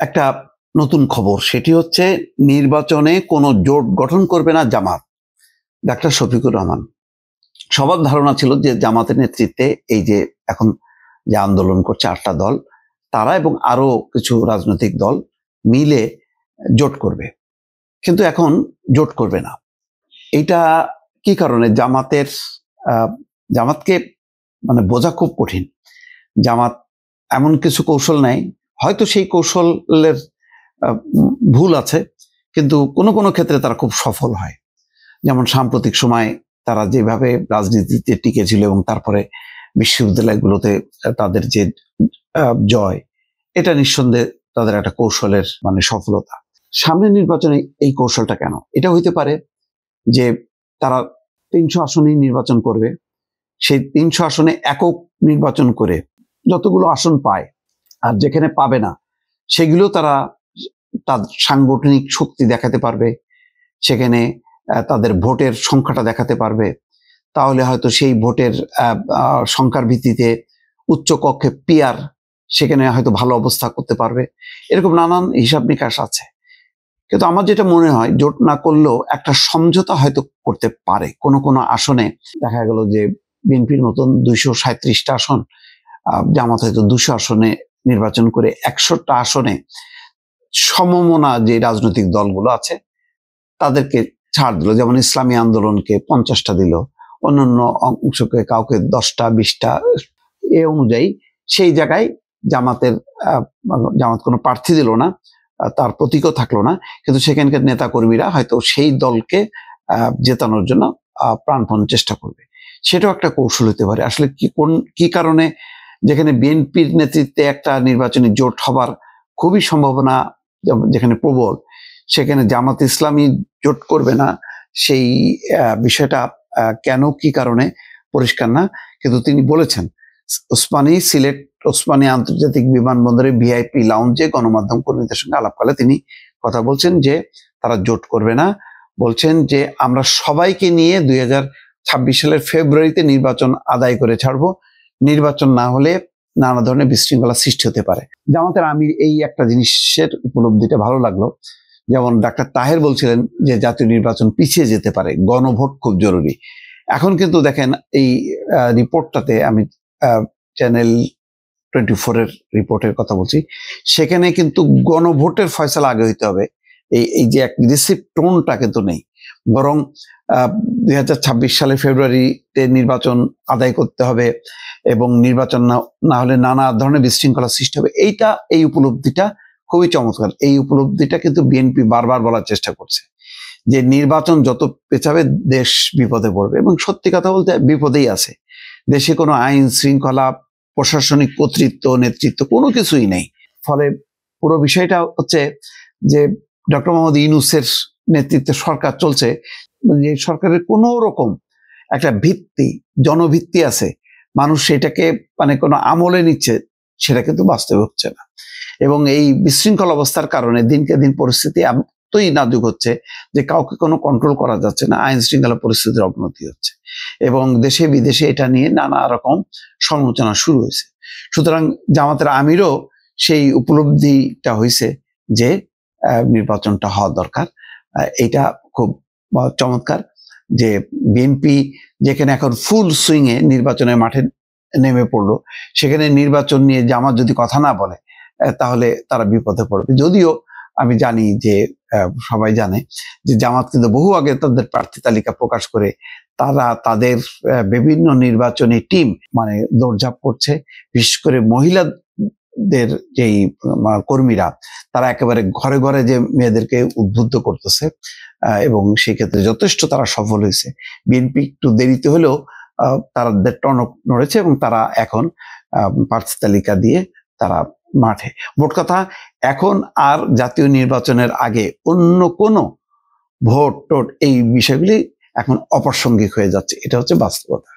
একটা নতুন খবর, সেটি হচ্ছে নির্বাচনে কোনো জোট গঠন করবে না জামাত। ডাক্তার শফিকুর রহমান। সবার ধারণা ছিল যে জামাতের নেতৃত্বে এই যে এখন যে আন্দোলন করছে 8টা দল, তারা এবং আরো কিছু রাজনৈতিক দল মিলে জোট করবে, কিন্তু এখন জোট করবে না। এটা কি কারণে? জামাতকে মানে বোঝা খুব কঠিন। জামাত এমন কিছু কৌশল নেয়, হয়তো সেই কৌশলের ভুল আছে, কিন্তু কোনো কোনো ক্ষেত্রে তারা খুব সফল হয়। যেমন সাম্প্রতিক সময় তারা যেভাবে রাজনীতিতে টিকে ছিল এবং তারপরে বিশ্ববিদ্যালয়গুলোতে তাদের যে জয়, এটা নিঃসন্দেহে তাদের একটা কৌশলের মানে সফলতা। সামনের নির্বাচনে এই কৌশলটা কেন? এটা হইতে পারে যে তারা 300 আসনেই নির্বাচন করবে, সেই 300 আসনে একক নির্বাচন করে যতগুলো আসন পায়, আর যেখানে পাবে না সেগুলো তারা তাদের সাংগঠনিক শক্তি দেখাতে পারবে, সেখানে তাদের ভোটের সংখ্যাটা দেখাতে পারবে। তাহলে হয়তো সেই ভোটের সংখ্যার ভিত্তিতে উচ্চ কক্ষে পিআর সেখানে হয়তো ভালো অবস্থা করতে পারবে। এরকম নানান হিসাব নিকাশ আছে। কিন্তু আমার যেটা মনে হয়, জোট না করলেও একটা সমঝোতা হয়তো করতে পারে। কোনো কোনো আসনে দেখা গেল যে বিএনপির মতন 237টা আসন, জামাত হয়তো 200 আসনে নির্বাচন করে 100টা আসনে সমমনা যে রাজনৈতিক দলগুলো আছে তাদেরকে ছাড় দিল। যেমন ইসলামী আন্দোলনকে 50টা দিল, অন্যান্য অংশকে কাউকে 10টা 20টা, এ অনুযায়ী সেই জায়গায় জামাত কোনো প্রার্থী দিল না, তার প্রতীকও থাকলো না, কিন্তু সেখানকার নেতা কর্মীরা হয়তো সেই দলকে জেতানোর জন্য প্রাণপণ চেষ্টা করবে। সেটাও একটা কৌশল হতে পারে। আসলে কি কারণে যেখানে বিএনপির নেতৃত্বে একটা নির্বাচনী জোট হবার খুবই সম্ভাবনা যেখানে প্রবল, সেখানে জামাত ইসলামী জোট করবে না, সেই বিষয়টা কেন কি কারণে পরিষ্কার না। কিন্তু তিনি বলেছেন সিলেট ওসমানী আন্তর্জাতিক বিমানবন্দরে ভিআইপি লাউঞ্জে গণমাধ্যম কর্মীদের সঙ্গে আলাপকালে তিনি কথা বলছেন যে তারা জোট করবে না। বলছেন যে আমরা সবাইকে নিয়ে 2026 সালের ফেব্রুয়ারিতে নির্বাচন আদায় করে ছাড়বো, নির্বাচন না হলে নানা ধরনের বিশৃঙ্খলা সৃষ্টি হতে পারে। জামাতের আমির এই একটা জিনিসের উপলব্ধিটা ভালো লাগলো। যেমন ডাক্তার তাহের বলছিলেন যে জাতীয় নির্বাচন পিছিয়ে যেতে পারে, গণভোট খুব জরুরি। এখন কিন্তু দেখেন এই রিপোর্টটাতে, আমি চ্যানেল 24 এর রিপোর্টের কথা বলছি, সেখানে কিন্তু গণভোটের ফয়সালা আগে হইতে হবে, এই যে অ্যাগ্রেসিভ টোনটা কিন্তু নেই। বরং 2026 সালের ফেব্রুয়ারিতে নির্বাচন আদায় করতে হবে এবং নির্বাচন না হলে নানা ধরনের বিশৃঙ্খলা সৃষ্টি হবে। এই উপলব্ধিটা খুবই চমৎকার। এই উপলব্ধিটা কিন্তু বিএনপি বারবার বলার চেষ্টা করছে যে নির্বাচন যত পেছাবে দেশ বিপদে পড়বে, এবং সত্যি কথা বলতে বিপদেই আছে। দেশে কোনো আইন শৃঙ্খলা, প্রশাসনিক কর্তৃত্ব, নেতৃত্ব কোনো কিছুই নেই। ফলে পুরো বিষয়টা হচ্ছে যে ডক্টর মোহাম্মদ ইউনূসের নেতৃত্বে সরকার চলছে, যে সরকারের কোনো রকম একটা ভিত্তি, জনভিত্তি আছে, মানুষ সেটাকে মানে কোনো আমলে নিচ্ছে, সেটা কিন্তু বাস্তবে হচ্ছে না। এবং এই বিশৃঙ্খল অবস্থার কারণে দিনকে দিন পরিস্থিতি এতই নাজুক হচ্ছে যে কাউকে কোনো কন্ট্রোল করা যাচ্ছে না, আইন শৃঙ্খলা পরিস্থিতির অবনতি হচ্ছে এবং দেশে বিদেশে এটা নিয়ে নানা রকম সমালোচনা শুরু হয়েছে। সুতরাং জামাতের আমিরও সেই উপলব্ধিটা হয়েছে যে নির্বাচনটা হওয়া দরকার। এটা খুব চমৎকার যে বিএনপি যেখানে এখন ফুল সুইংয়ে নির্বাচনের মাঠে নেমে পড়লো, সেখানে নির্বাচন নিয়ে জামাত যদি কথা না বলে তাহলে তারা বিপদে পড়বে। যদিও আমি জানি যে সবাই জানে যে জামাত কিন্তু বহু আগে তাদের প্রার্থী তালিকা প্রকাশ করে তারা তাদের বিভিন্ন নির্বাচনী টিম মানে দৌড়ঝাঁপ করছে। বিশেষ করে মহিলাদের যেই কর্মীরা, তারা একেবারে ঘরে ঘরে যে মেয়েদেরকে উদ্বুদ্ধ করতেছে এবং সেই ক্ষেত্রে যথেষ্ট তারা সফল হয়েছে। বিএনপি একটু দেরিতে হলেও তাদের টনক নড়েছে এবং তারা এখন প্রার্থী তালিকা দিয়ে তারা মাঠে। মোট কথা, এখন আর জাতীয় নির্বাচনের আগে অন্য কোনো ভোট টোট এই বিষয়গুলি এখন অপ্রাসঙ্গিক হয়ে যাচ্ছে। এটা হচ্ছে বাস্তবতা।